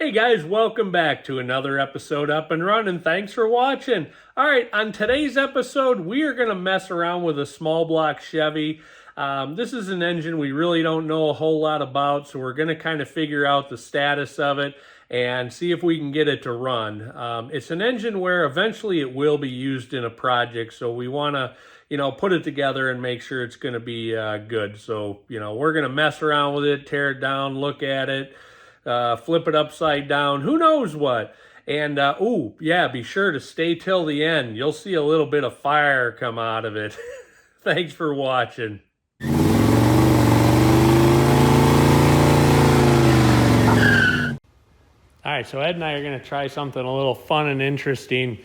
Hey guys, welcome back to another episode Up and Running. Thanks for watching. All right, on today's episode, we are going to mess around with a small block Chevy. This is an engine we really don't know a whole lot about, so we're going to kind of figure out the status of it and see if we can get it to run. It's an engine where eventually it will be used in a project, so we want to put it together and make sure it's going to be good. So, we're going to mess around with it, tear it down, look at it, flip it upside down, who knows what. And, oh, yeah, be sure to stay till the end. You'll see a little bit of fire come out of it. Thanks for watching. All right, so Ed and I are going to try something a little fun and interesting.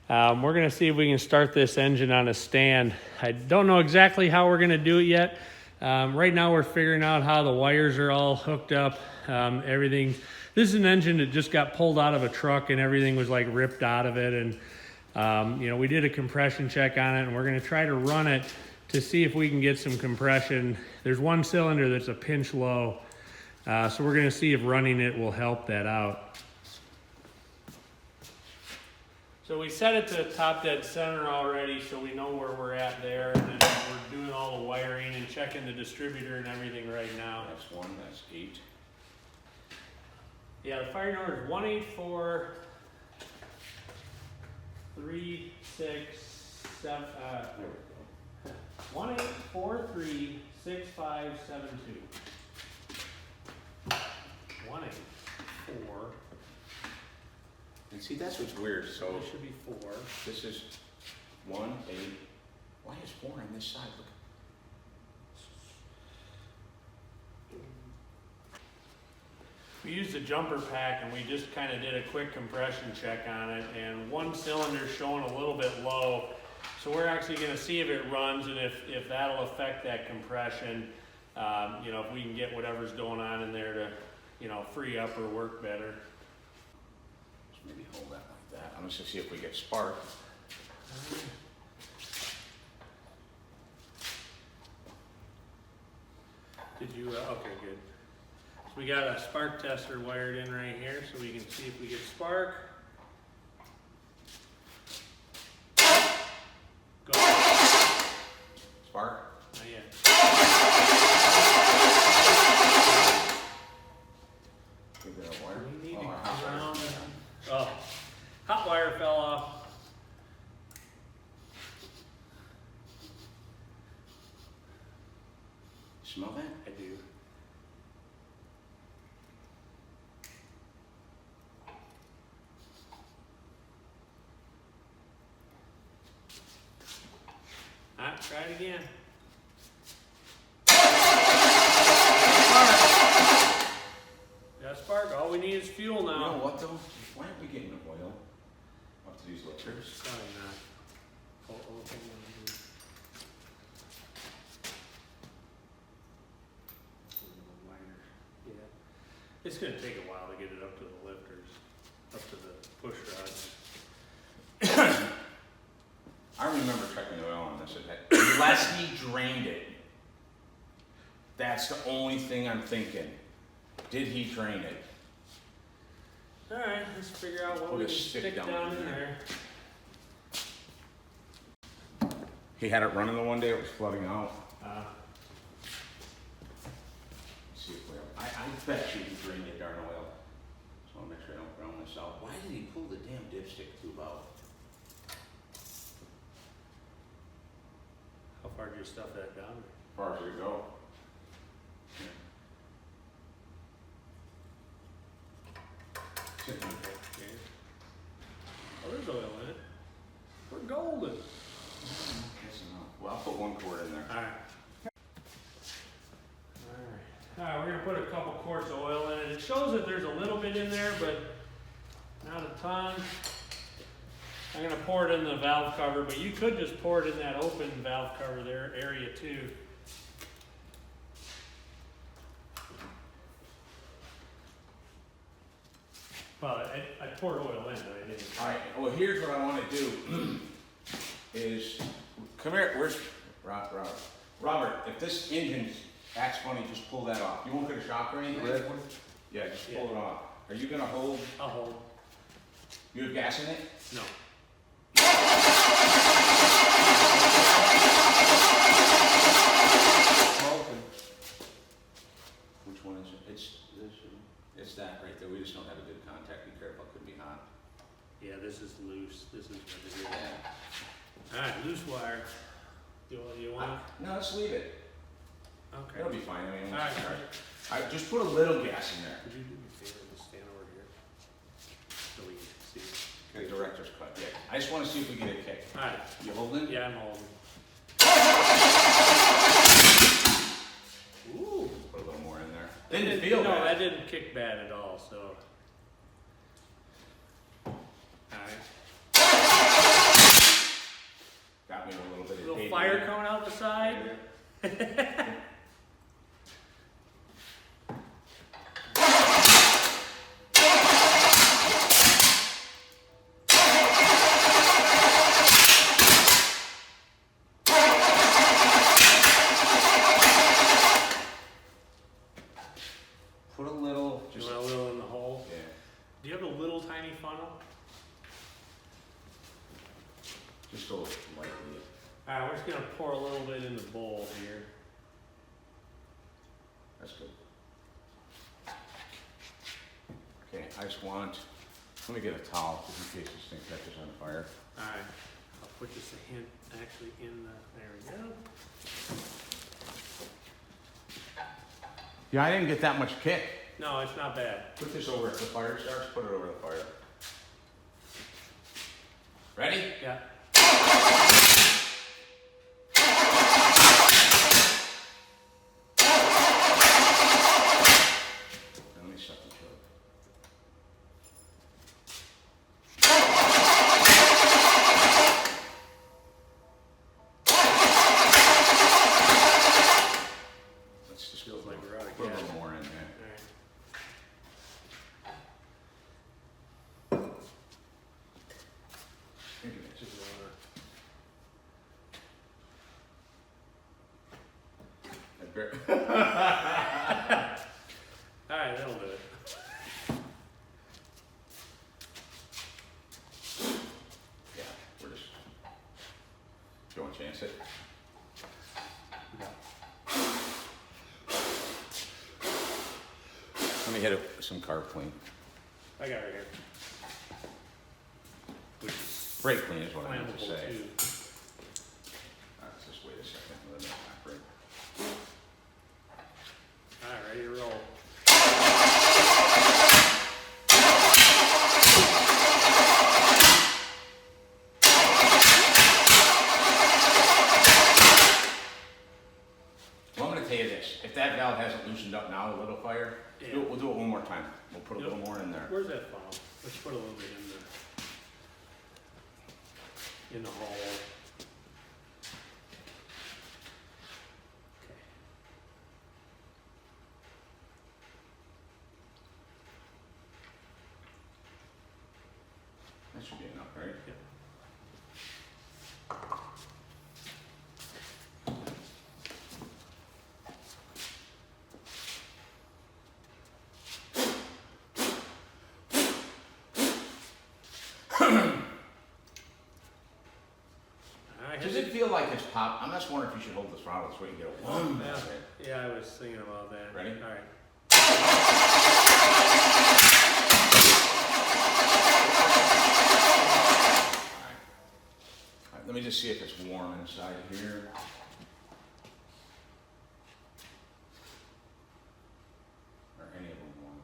We're going to see if we can start this engine on a stand. I don't know exactly how we're going to do it yet. Right now we're figuring out how the wires are all hooked up. Everything. This is an engine that just got pulled out of a truck and everything was like ripped out of it. And, we did a compression check on it and we're going to try to run it to see if we can get some compression. There's one cylinder that's a pinch low. So we're going to see if running it will help that out. So we set it to top dead center already, so we know where we're at there, and then we're doing all the wiring and checking the distributor and everything right now. That's 1, that's 8. Yeah, the fire number is 184 367 1843 6572. 184. And see, that's what's weird. So it should be 4. This is 1, 8. Why is 4 on this side? Look. We used a jumper pack and we just kind of did a quick compression check on it, and one cylinder showing a little bit low. So we're actually going to see if it runs and if that'll affect that compression. If we can get whatever's going on in there to, free up or work better. Maybe hold that like that. I'm just gonna see if we get spark. Did you, okay, good. So we got a spark tester wired in right here so we can see if we get spark. Go. Spark? Not yet. Give that a wire. We need to come around. Oh, hot wire fell off. Smell that? I do. Alright, try it again. Got spark. All we need is fuel now. You know what though? Why aren't we getting oil up to these lifters? Probably not. Hold on. Yeah. It's going to take a while to get it up to the lifters, up to the push rods. I remember checking the oil on this. Unless he drained it. That's the only thing I'm thinking. Did he drain it? Alright, let's figure out what we can stick down in there. He had it running the one day, it was flooding out. See if we have, I bet you he drained the darn oil. Just want to make sure I don't drown this out. Why did he pull the damn dipstick tube out? How far do you stuff that down? As far as it go. Oh, there's oil in it. We're golden. Well, I'll put 1 quart in there. Alright. Alright, we're going to put a couple quarts of oil in it. It shows that there's a little bit in there, but not a ton. I'm going to pour it in the valve cover, but you could just pour it in that open valve cover there area too. Well, I poured oil in, but I didn't. All right, well, here's what I want to do is, come here, where's Robert, if this engine acts funny, just pull that off. You won't get a shock or anything? Yeah, just pull it off. Are you gonna hold? I'll hold. You have gas in it? No. Which one is it? It's that right there. We just don't have a good contact. Be careful, it could be hot. Yeah, this is loose. This is what it is. Yeah. Alright, loose wire. You want it? No, let's leave it. Okay. It'll be fine. I mean, All right. I just put a little gas in there. Could you do me a favor and stand over here? So we can see. Okay, director's cut. Yeah. I just want to see if we get a kick. Alright. You holding? Yeah, I'm holding. Ooh. Put a little more in there. Didn't feel no, bad. that didn't kick bad at all, so. Alright. Got me a little bit of Little tape fire in there. coming out the side. Put a little, You just want a little in the hole? yeah, Do you have a little tiny funnel? just go lightly. Alright, we're just gonna pour a little bit in the bowl here. That's good. Okay, I just want. Let me get a towel just in case this thing catches on fire. Alright, I'll put just a hint actually in the, there we go. Yeah, I didn't get that much kick. No, it's not bad. Put this over. If the fire starts, put it over the fire. Ready? Yeah. Let me shut the choke. Let's just Feels like we're out of put a gas. little more in there. Alright. Maybe that's Just just Alright, that'll do it. yeah, we're just. Do you want to chance it? Let me hit it with some carb clean. I got it right here. Which is Brake clean is what I meant to flammable say. too. Let's just wait a second. Let me evaporate. Alright, ready to roll. Well, I'm going to tell you this. If that valve hasn't loosened up now, a little fire, Yeah. we'll do it one more time. We'll put a Yep. little more in there. Where's that funnel? Let's put a little bit in the hole. Okay. That should be enough, right? Yep. Alright, Does it feel like it's pop? I'm just wondering if you should hold the throttle so we can get a one. yeah, I was thinking about that. Ready? Alright. All right, let me just see if it's warm inside here. Or any of them warm.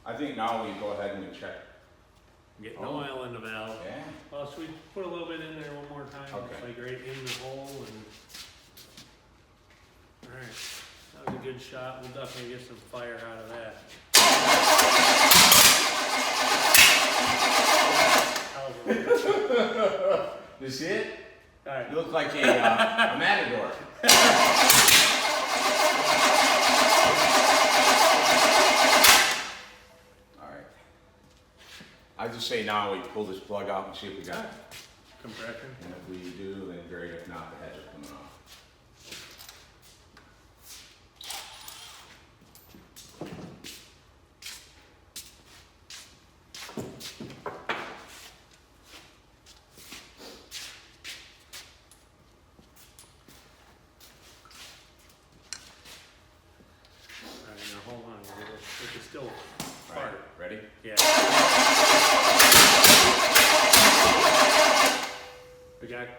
I think now we go ahead and we check. Getting Oh. oil in the valve. Yeah. Well, should we put a little bit in there one more time? Okay. Like right in the hole and. Alright, that was a good shot. We'll definitely get some fire out of that. You see it? Alright. You look like a matador. All right. I just say now we pull this plug out and see if we got it. Compression. And if we do, then great. If not, the heads are coming off. it can still All right, fart. ready? Yeah.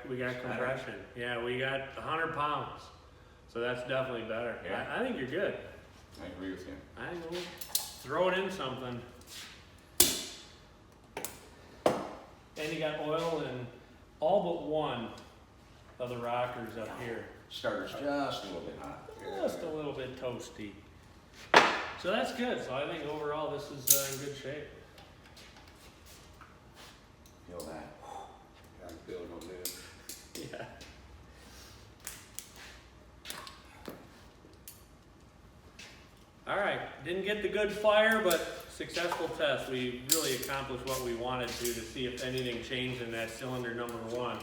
We got compression. Yeah, we got 100 pounds. So that's definitely better. Yeah. I think you're good. I agree with you. I know. Throw it in something. And you got oil in all but one of the rockers up here. Starter's just a little bit hot. Just a little bit toasty. So that's good. So I think overall this is in good shape. Feel that. I can feel it on there. Yeah. All right, didn't get the good fire, but successful test. We really accomplished what we wanted to see if anything changed in that cylinder number 1.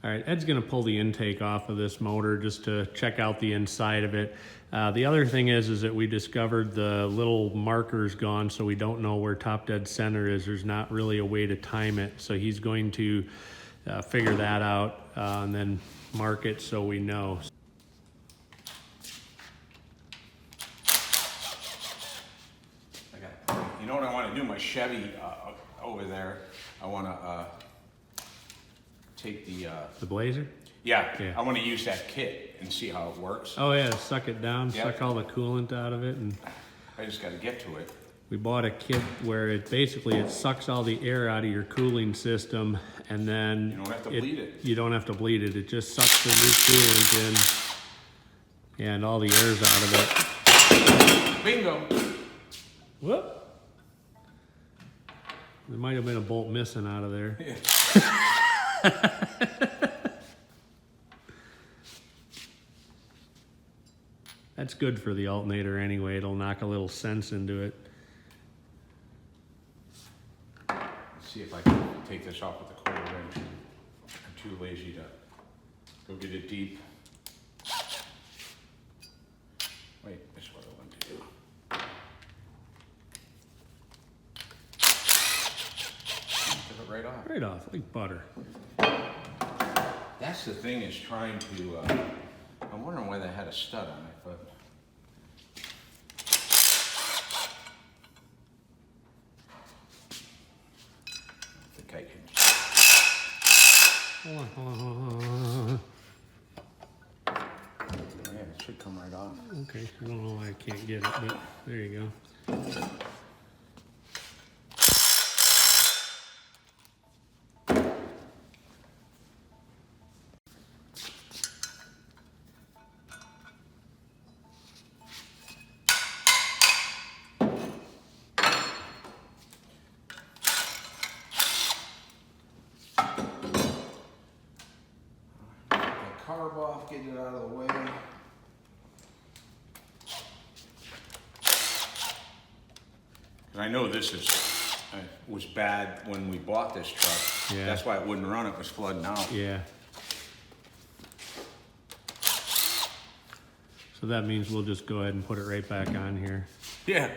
All right, Ed's gonna pull the intake off of this motor just to check out the inside of it. The other thing is that we discovered the little marker's gone, so we don't know where top dead center is. There's not really a way to time it, so he's going to figure that out and then mark it so we know. You know what I want to do? My Chevy over there, I want to take The Blazer? yeah, I want to use that kit and see how it works. Oh yeah, suck it down, Yep. suck all the coolant out of it, and I just got to get to it. we bought a kit where it sucks all the air out of your cooling system, and then You don't have to bleed it. You don't have to bleed it. It just sucks the new coolant in, and all the air's out of it. Bingo. Whoop! There might have been a bolt missing out of there. Yeah. That's good for the alternator anyway. It'll knock a little sense into it. Let's see if I can take this off with a quarter wrench. I'm too lazy to go get it deep. Wait, that's what I want to do. Took it right off. Right off, like butter. That's the thing, is trying to, I'm wondering why they had a stud on it, but. I think I can. Hold on. Oh, yeah, it should come right off. Okay, I don't know why I can't get it, but there you go. Carb off, get it out of the way. And I know this was bad when we bought this truck. Yeah. That's why it wouldn't run, it was flooding out. Yeah. So that means we'll just go ahead and put it right back on here. Yeah.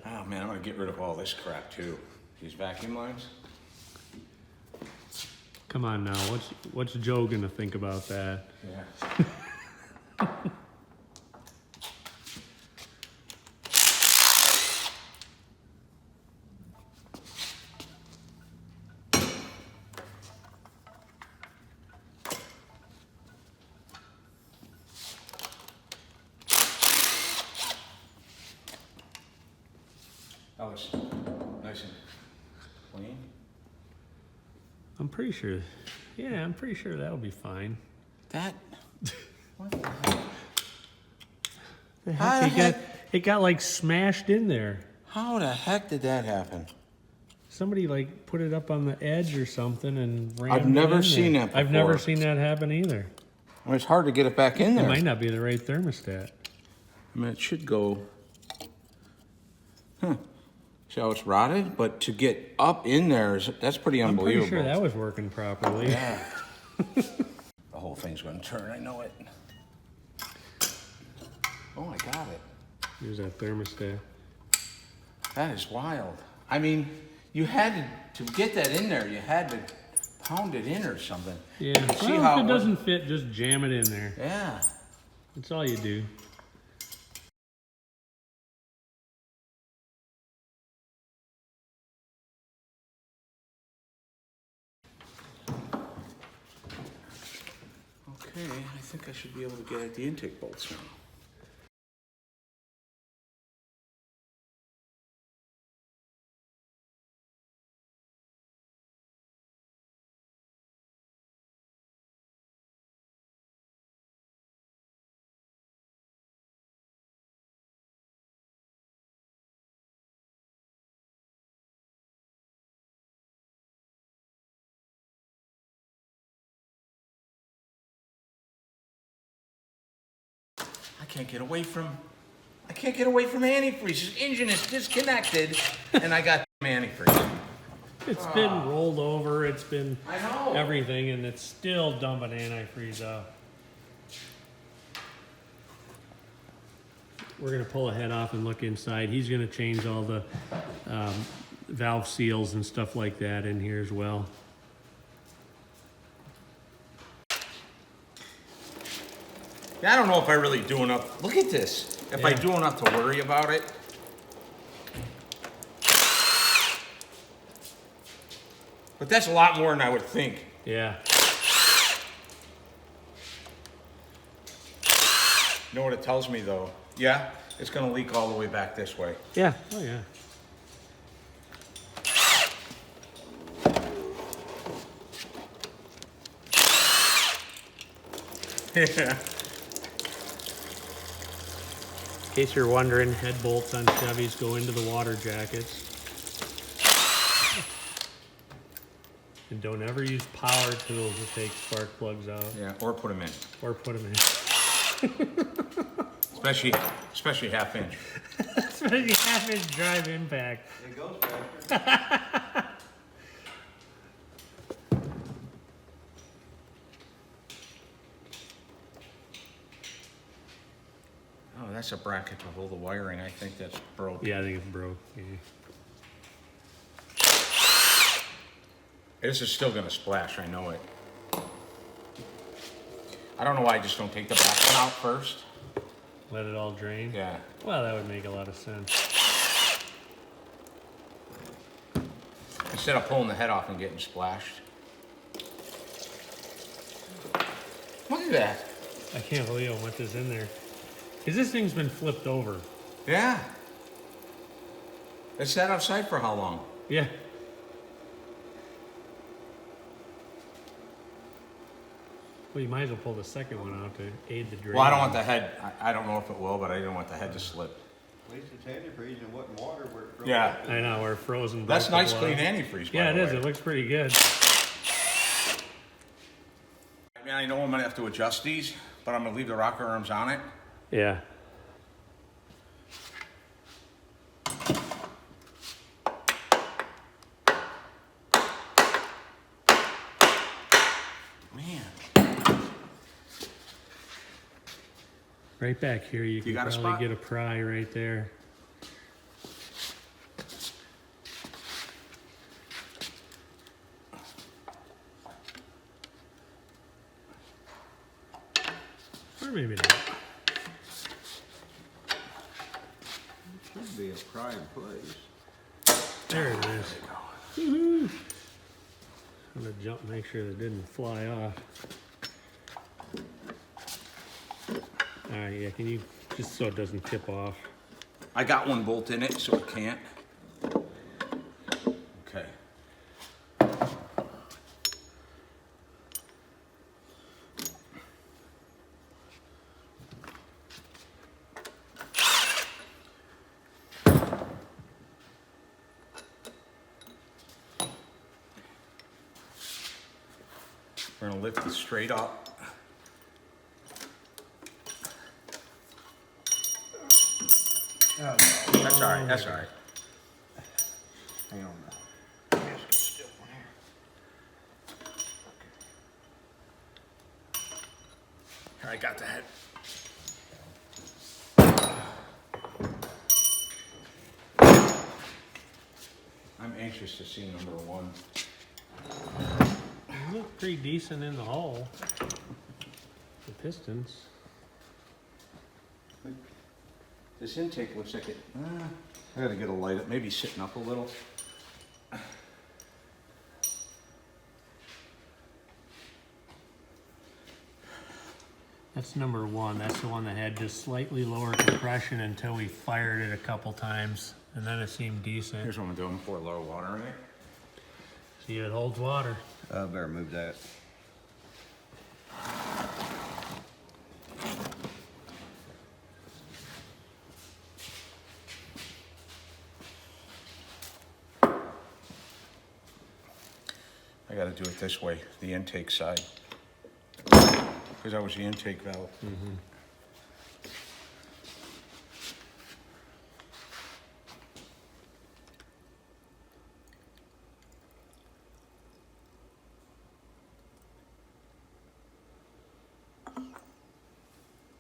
Oh man, I'm gonna get rid of all this crap too. These vacuum lines. Come on now, what's Joe gonna think about that? Yeah. That was nice and clean. I'm pretty sure that'll be fine. That. What the heck? The How heck, the heck? it got like smashed in there. How the heck did that happen? Somebody like put it up on the edge or something and rammed I've it never in seen there. that I've never before. seen that happen either. I mean, it's hard to get it back in It there. might not be the right thermostat. I mean, it should go. Huh. See how it's rotted? But to get up in there, that's pretty I'm unbelievable. pretty sure that was working properly. Yeah. The whole thing's gonna turn, I know it. Oh, I got it. Here's that thermostat. That is wild. I mean, you had to get that in there, you had to pound it in or something. Yeah. See Well, how if it was- doesn't fit, just jam it in there. Yeah. That's all you do. Okay, I think I should be able to get at the intake bolts now. I can't get away from antifreeze. His engine is disconnected, and I got antifreeze. It's been rolled over, it's been I know. everything, and it's still dumping antifreeze out. We're gonna pull a head off and look inside. He's gonna change all the valve seals and stuff like that in here as well. I don't know if I really do enough. Look at this. If I do enough to worry about it. But that's a lot more than I would think. Yeah. You know what it tells me though? Yeah, it's gonna leak all the way back this way. Yeah. Oh yeah. Yeah. In case you're wondering, head bolts on Chevys go into the water jackets. And don't ever use power tools to take spark plugs out. Yeah, or put them in. Or put them in. Especially half inch. Especially half-inch drive impact. It goes faster. Oh, that's a bracket to hold the wiring. I think that's broke. Yeah, I think it's broke. Yeah. This is still gonna splash, I know it. I don't know why I just don't take the back one out first. Let it all drain? Yeah. Well, that would make a lot of sense. Instead of pulling the head off and getting splashed. Look at that. I can't believe how much is in there. Because this thing's been flipped over. Yeah. It sat outside for how long? Yeah. Well, you might as well pull the second one out to aid the drain. Well, I don't want the head, I don't know if it will, but I don't want the head to slip. At least it's antifreeze and wasn't water where it froze. Yeah. I know, we're frozen. That's both nice the clean blood. antifreeze, by Yeah, it the is. way. It looks pretty good. I mean, I know I'm gonna have to adjust these, but I'm gonna leave the rocker arms on it. Yeah. Man. Right back here, you can got a probably spot? get a pry right there. Or maybe not. Should be a prime place. There it is. Woohoo! I'm gonna jump, make sure it didn't fly off. Alright, yeah, can you, just so it doesn't tip off. I got one bolt in it, so it can't. Okay. We're gonna lift it straight up. Oh, no. That's all right, that's all right. Hang on now. Yes, it's still on here. I got the head. I'm anxious to see number one. They look pretty decent in the hull. The pistons. This intake looks like it. I gotta get a light up, maybe sitting up a little. That's number one. That's the one that had just slightly lower compression until we fired it a couple times, and then it seemed decent. Here's what I'm doing, pour a little water in it. See if it holds water. Better move that. I gotta do it this way, the intake side. Because that was the intake valve.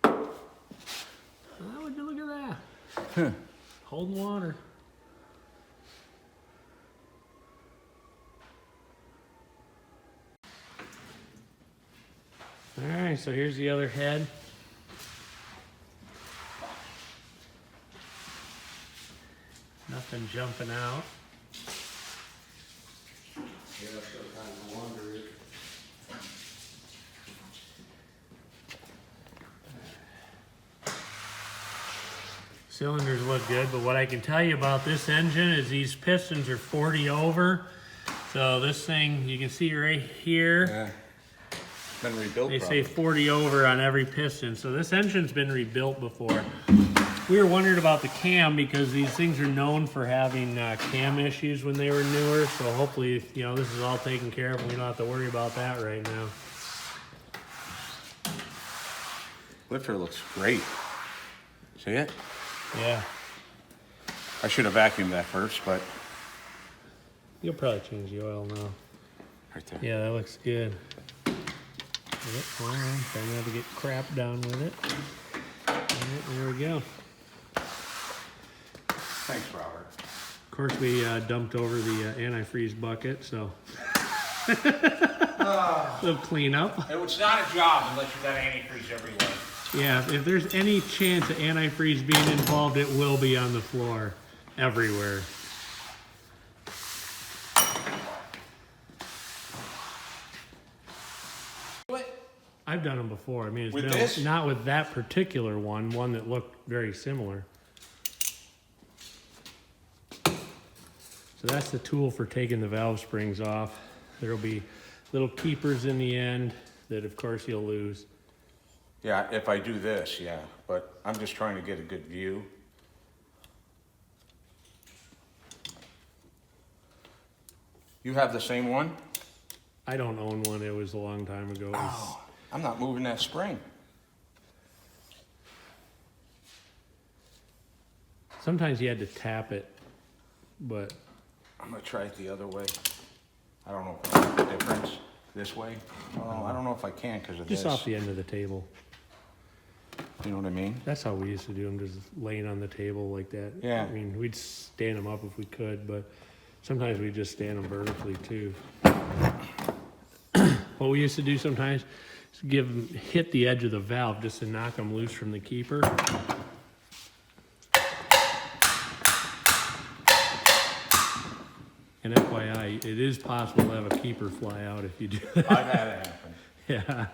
Oh, would you look at that? Holding water. All right, so here's the other head. Nothing jumping out. Yeah, I still kind of wonder it. Cylinders look good, but what I can tell you about this engine is these pistons are 40 over. So this thing, you can see right here. Yeah. Been rebuilt. They say 40 over on every piston. So this engine's been rebuilt before. We were wondering about the cam because these things are known for having cam issues when they were newer. So hopefully, you know, this is all taken care of and we don't have to worry about that right now. Lifter looks great. See it? Yeah. I should have vacuumed that first, but You'll probably change the oil now. right there. Yeah, that looks good. Yep, all right, trying not to get crap down with it. All right, there we go. Thanks, Robert. Of course, we dumped over the antifreeze bucket, so little cleanup. It's not a job unless you got antifreeze everywhere. Yeah, if there's any chance of antifreeze being involved, it will be on the floor everywhere. I've done them before. I mean, it's With been this? not with that particular one that looked very similar. So that's the tool for taking the valve springs off. There'll be little keepers in the end that, of course, you'll lose. Yeah, if I do this, yeah. But I'm just trying to get a good view. You have the same one? I don't own one. It was a long time ago. It was- Oh, I'm not moving that spring. Sometimes you had to tap it, but I'm gonna try it the other way. I don't know if I make a difference this way. Oh, I don't know if I can because of just this. off the end of the table. You know what I mean? That's how we used to do them, just laying on the table like that. Yeah. I mean, we'd stand them up if we could, but sometimes we'd just stand them vertically too. What we used to do sometimes is hit the edge of the valve just to knock them loose from the keeper. And FYI, it is possible to have a keeper fly out if you do that. I've had it happen. Yeah.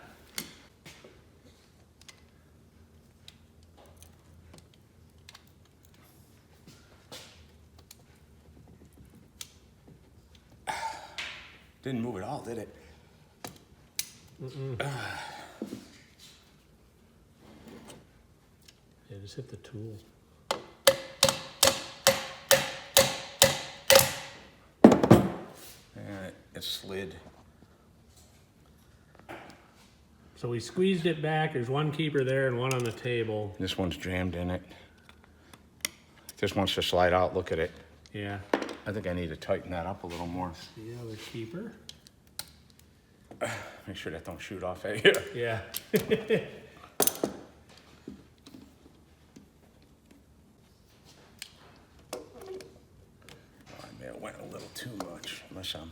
Didn't move at all, did it? Yeah, just hit the tool. Yeah, it slid. So we squeezed it back. There's one keeper there and one on the table. This one's jammed in it. This wants to slide out. Look at it. Yeah. I think I need to tighten that up a little more. The other keeper. Make sure that don't shoot off at you. Yeah. I may have went a little too much, unless I'm...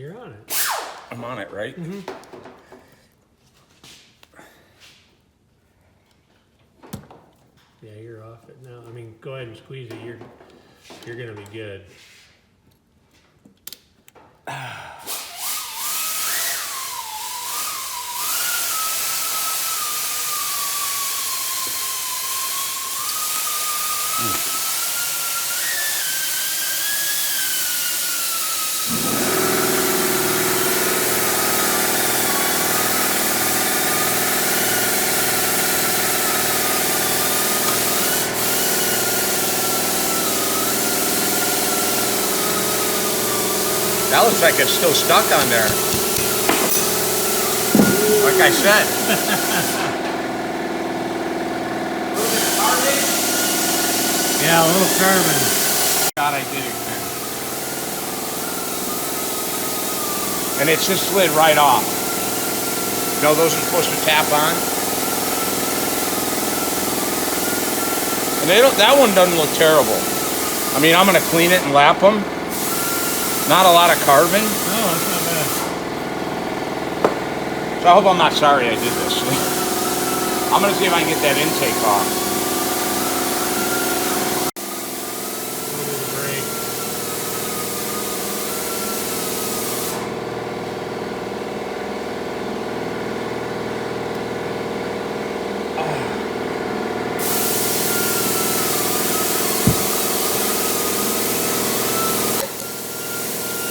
You're on it. I'm on it, right? Yeah, you're off it now. I mean, go ahead and squeeze it. You're gonna be good. That looks like it's still stuck on there. Like I said. Yeah, a little carbon. God, I did it, man. And it's just slid right off. No, those are supposed to tap on. And they don't. That one doesn't look terrible. I mean, I'm gonna clean it and lap them. Not a lot of carbon. Oh, that's not bad. So I hope I'm not sorry I did this. I'm gonna see if I can get that intake off. Over the brake.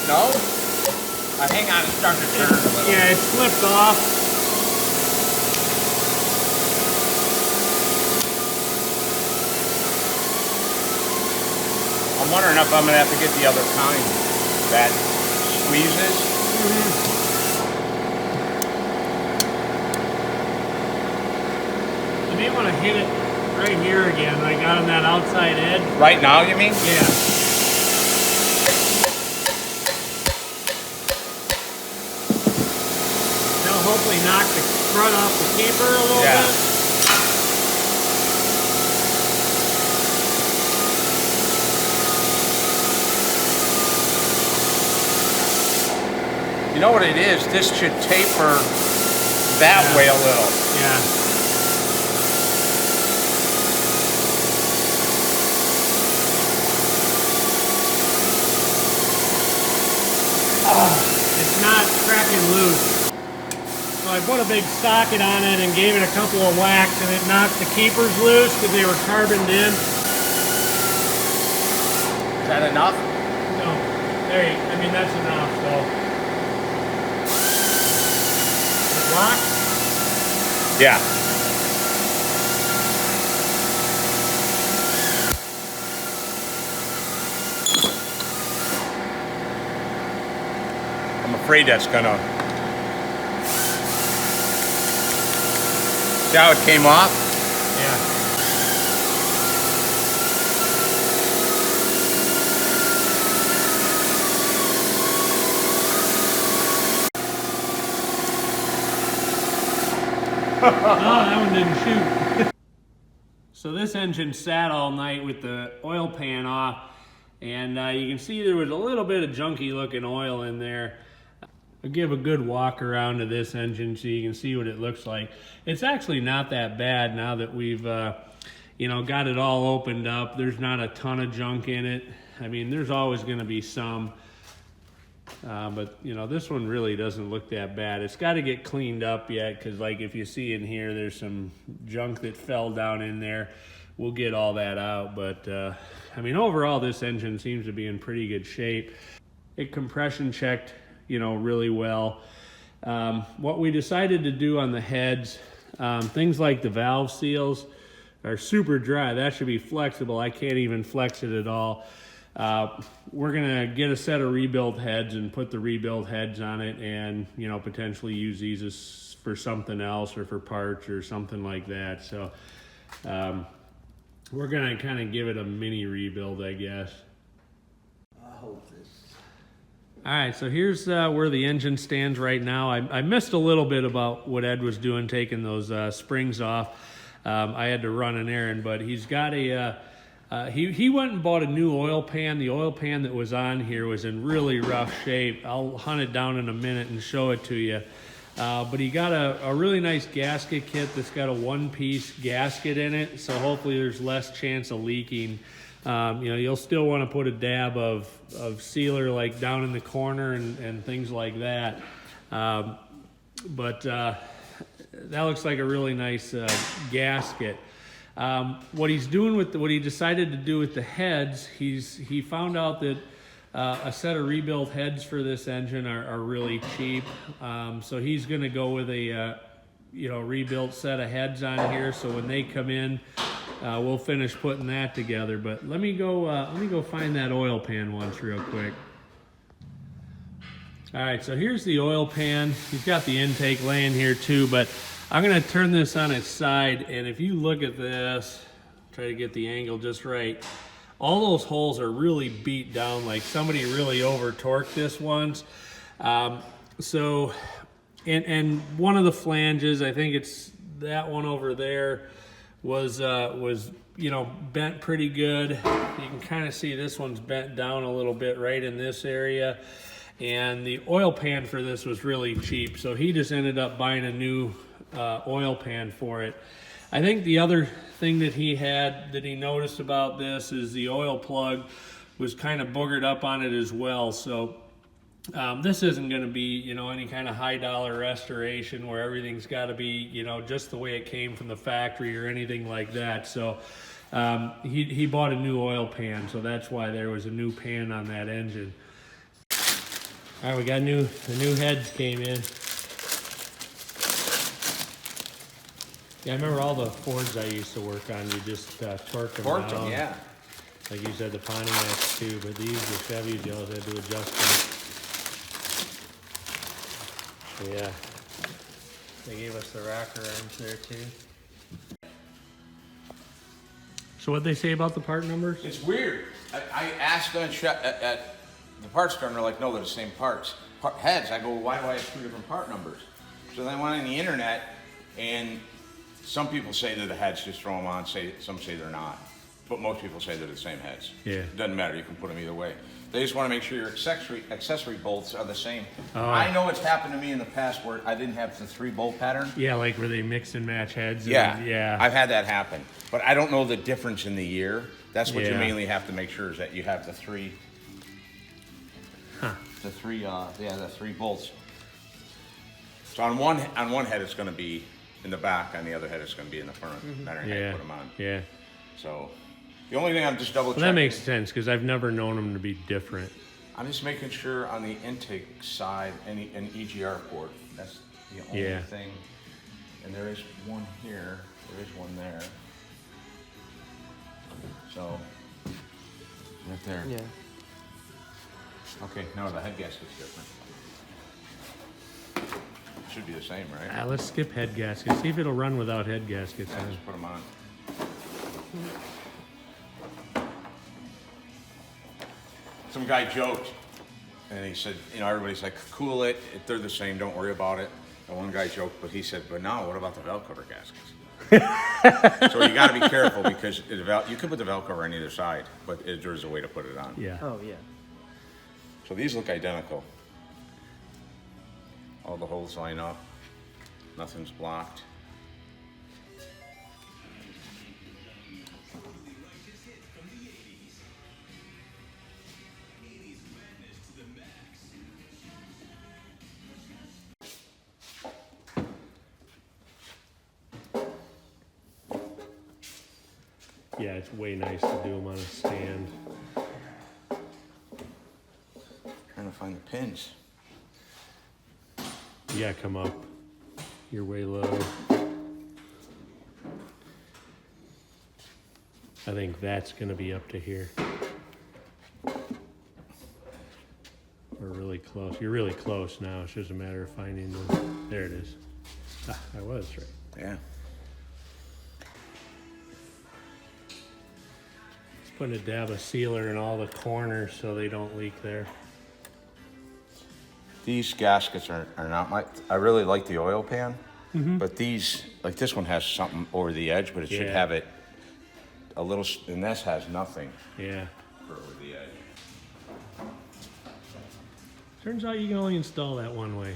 No? Hang on, it's starting to turn a little. Yeah, it slipped off. I'm wondering if I'm gonna have to get the other kind that squeezes. You may want to hit it right here again, like on that outside edge. Right now, you mean? Yeah. That'll hopefully knock the front off the keeper a little bit. You know what it is? This should taper that way a little. Yeah. It's not cracking loose. So I put a big socket on it and gave it a couple of whacks, and it knocked the keepers loose because they were carboned in. Is that enough? No, there you. I mean that's enough. So. Is it locked? Yeah. I'm afraid that's gonna. See how it came off? Yeah. Oh, that one didn't shoot. So this engine sat all night with the oil pan off, and you can see there was a little bit of junky looking oil in there. I'll give a good walk around to this engine so you can see what it looks like. It's actually not that bad now that we've you know, got it all opened up. There's not a ton of junk in it. I mean, there's always going to be some. But you know, this one really doesn't look that bad. It's got to get cleaned up yet, because like if you see in here, there's some junk that fell down in there. We'll get all that out, but I mean, overall this engine seems to be in pretty good shape. It compression checked, you know, really well. What we decided to do on the heads, things like the valve seals are super dry. That should be flexible. I can't even flex it at all. We're gonna get a set of rebuild heads and put the rebuild heads on it, and you know, potentially use these as for something else or for parts or something like that. So we're gonna kind of give it a mini rebuild, I guess. I hope this. All right, so here's where the engine stands right now. I missed a little bit about what Ed was doing, taking those springs off. I had to run an errand, but he's got a He went and bought a new oil pan. The oil pan that was on here was in really rough shape. I'll hunt it down in a minute and show it to you. But he got a really nice gasket kit that's got a one-piece gasket in it, so hopefully there's less chance of leaking. You'll still want to put a dab of sealer like down in the corner and things like that. But that looks like a really nice gasket. What he decided to do with the heads, he found out that a set of rebuilt heads for this engine are really cheap. So he's going to go with a rebuilt set of heads on here. So when they come in, we'll finish putting that together. But let me go find that oil pan once real quick. All right, so here's the oil pan. He's got the intake laying here too, but I'm gonna turn this on its side, and if you look at this, try to get the angle just right, all those holes are really beat down, like somebody really over-torqued this once. And one of the flanges, I think it's that one over there, was bent pretty good. You can kind of see this one's bent down a little bit right in this area. And the oil pan for this was really cheap, so he just ended up buying a new oil pan for it. I think the other thing that he noticed about this is the oil plug was kind of boogered up on it as well. So this isn't going to be, any kind of high dollar restoration where everything's got to be, just the way it came from the factory or anything like that. So he bought a new oil pan, so that's why there was a new pan on that engine. All right, we got the new heads came in. Yeah, I remember all the Fords I used to work on. You just torque them down. Them, yeah. Like you said, the Pontiacs too, but these, the Chevys, you always had to adjust them. So yeah, they gave us the rocker arms there too. So what'd they say about the part numbers? It's weird. I asked them at the parts store, and they're like, no, they're the same parts. Heads. I go, why do I have 2 different part numbers? So then I went on the internet, and some people say they're the heads, just throw them on. Some say they're not. But most people say they're the same heads. Yeah. It doesn't matter. You can put them either way. They just want to make sure your accessory bolts are the same. Oh. I know it's happened to me in the past where I didn't have the 3 bolt pattern. Yeah, like where they mix and match heads. Yeah. I've had that happen. But I don't know the difference in the year. That's what you Yeah. mainly have to make sure is that you have the 3. Huh. The 3 bolts. So on one head it's going to be in the back, on the other head it's going to be in the front. Matter how you put them on. Yeah. So the only thing I'm just double checking. Well, that makes sense because I've never known them to be different. I'm just making sure on the intake side, an EGR port. That's the only thing. And there is one here. There is one there. So right there. Yeah. Okay, no, the head gasket's different. Should be the same, right? Let's skip head gaskets. See if it'll run without head gaskets. Yeah, just put them on. Some guy joked, and he said, everybody's like, cool it, they're the same, don't worry about it. And one guy joked, but he said, but now what about the valve cover gaskets? So you got to be careful because you can put the valve cover on either side, but there's a way to put it on. Yeah. Oh, yeah. So these look identical. All the holes line up. Nothing's blocked. Yeah, it's way nice to do them on a stand. Trying to find the pins. Yeah, come up. You're way low. I think that's going to be up to here. We're really close. You're really close now. It's just a matter of finding the... There it is. Ah, I was right. Yeah. Just putting a dab of sealer in all the corners so they don't leak there. These gaskets are not I really like the oil pan, but these, like this one has something over the edge, but it should have it a little, and this has nothing Yeah. for the edge. Turns out you can only install that one way.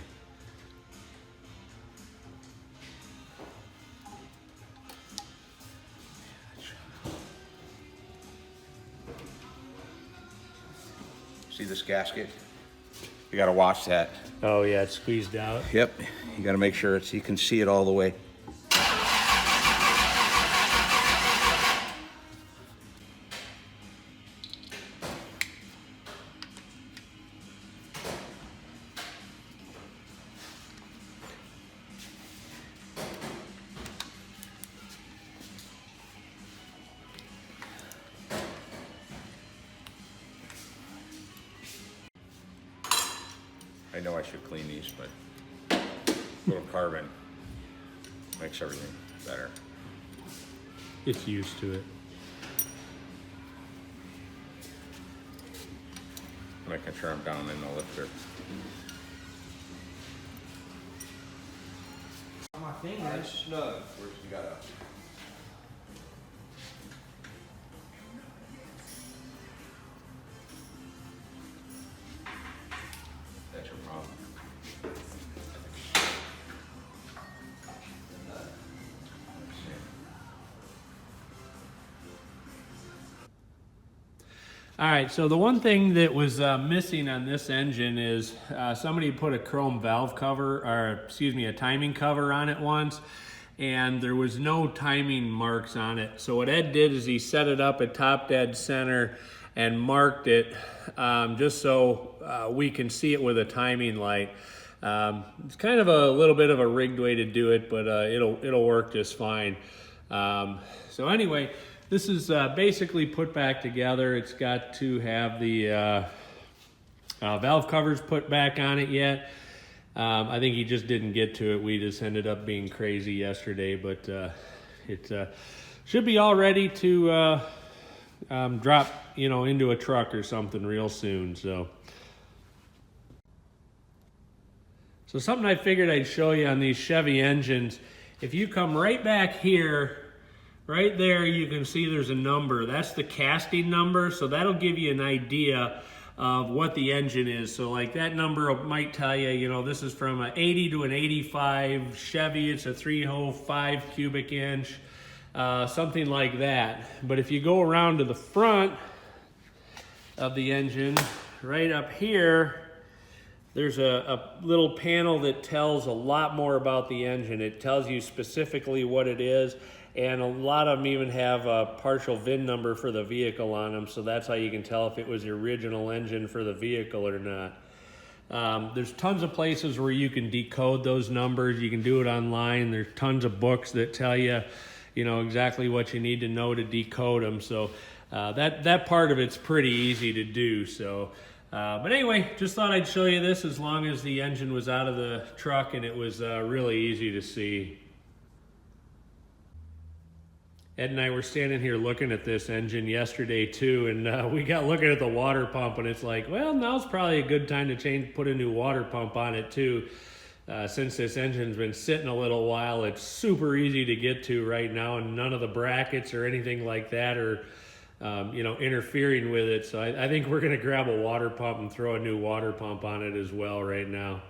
See this gasket? You gotta watch that. Oh yeah, it's squeezed out. Yep, you gotta make sure you can see it all the way. I know I should clean these, but a little carbon makes everything better. It's used to it. Making sure I'm down in the lifter. My fingers. Snug. Where's you got a? That's your problem. All right, so the one thing that was missing on this engine is somebody put a chrome valve cover, or excuse me, a timing cover on it once, and there was no timing marks on it. So what Ed did is he set it up at top dead center and marked it just so we can see it with a timing light. It's kind of a little bit of a rigged way to do it, but it'll work just fine. So anyway, this is basically put back together. It's got to have the valve covers put back on it yet. I think he just didn't get to it. We just ended up being crazy yesterday, but it should be all ready to drop, into a truck or something real soon. So something I figured I'd show you on these Chevy engines. If you come right back here, right there, you can see there's a number. That's the casting number, so that'll give you an idea of what the engine is. So like that number might tell you, this is from an 80 to an 85 Chevy. It's a 305 cubic inch, something like that. But if you go around to the front of the engine, right up here, there's a little panel that tells a lot more about the engine. It tells you specifically what it is, and a lot of them even have a partial VIN number for the vehicle on them, so that's how you can tell if it was the original engine for the vehicle or not. There's tons of places where you can decode those numbers. You can do it online. There's tons of books that tell you, exactly what you need to know to decode them. So that part of it's pretty easy to do. So. But anyway, just thought I'd show you this as long as the engine was out of the truck and it was really easy to see. Ed and I were standing here looking at this engine yesterday too, and we got looking at the water pump, and it's like, well, now's probably a good time to put a new water pump on it too. Since this engine's been sitting a little while, it's super easy to get to right now, and none of the brackets or anything like that are interfering with it. So I think we're going to grab a water pump and throw a new water pump on it as well right now.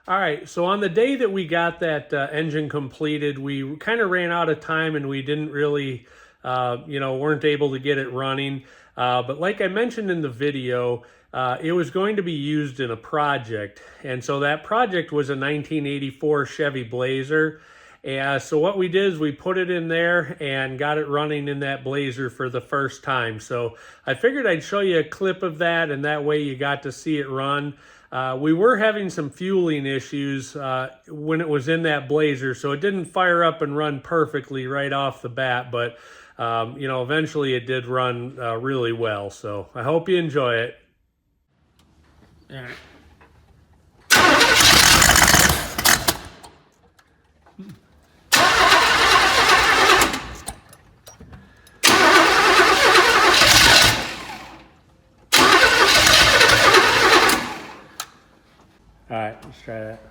All right, so on the day that we got that engine completed, we kind of ran out of time and we didn't really, weren't able to get it running. But like I mentioned in the video, it was going to be used in a project. And so that project was a 1984 Chevy Blazer. And so what we did is we put it in there and got it running in that Blazer for the first time. So I figured I'd show you a clip of that, and that way you got to see it run. We were having some fueling issues when it was in that Blazer, so it didn't fire up and run perfectly right off the bat, but eventually it did run really well. So I hope you enjoy it. All right. All right, let's try that.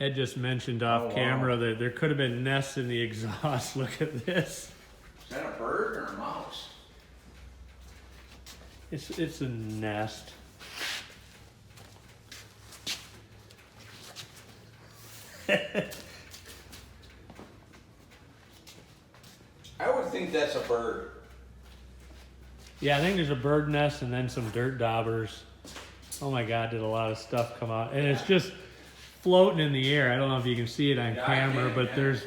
Ed just mentioned off camera that there could have been nests in the exhaust. Look at this. Is that a bird or a mouse? It's a nest. I would think that's a bird. Yeah, I think there's a bird nest and then some dirt daubers. Oh my God, did a lot of stuff come out. And it's just floating in the air. I don't know if you can see it on camera, but it's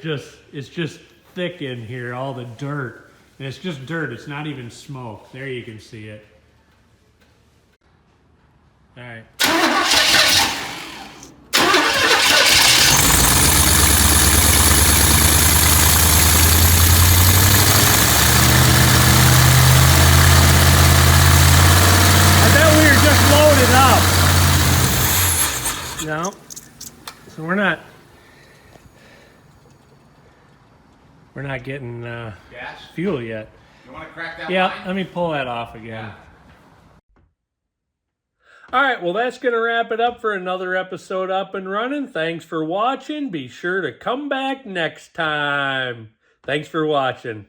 just thick in here, all the dirt. And it's just dirt, it's not even smoke. There you can see it. All right. No, so we're not getting Gas? fuel yet. You want to crack that Yeah, line? let me pull that off again. Yeah. All right, well, that's going to wrap it up for another episode Up and Running. Thanks for watching. Be sure to come back next time. Thanks for watching.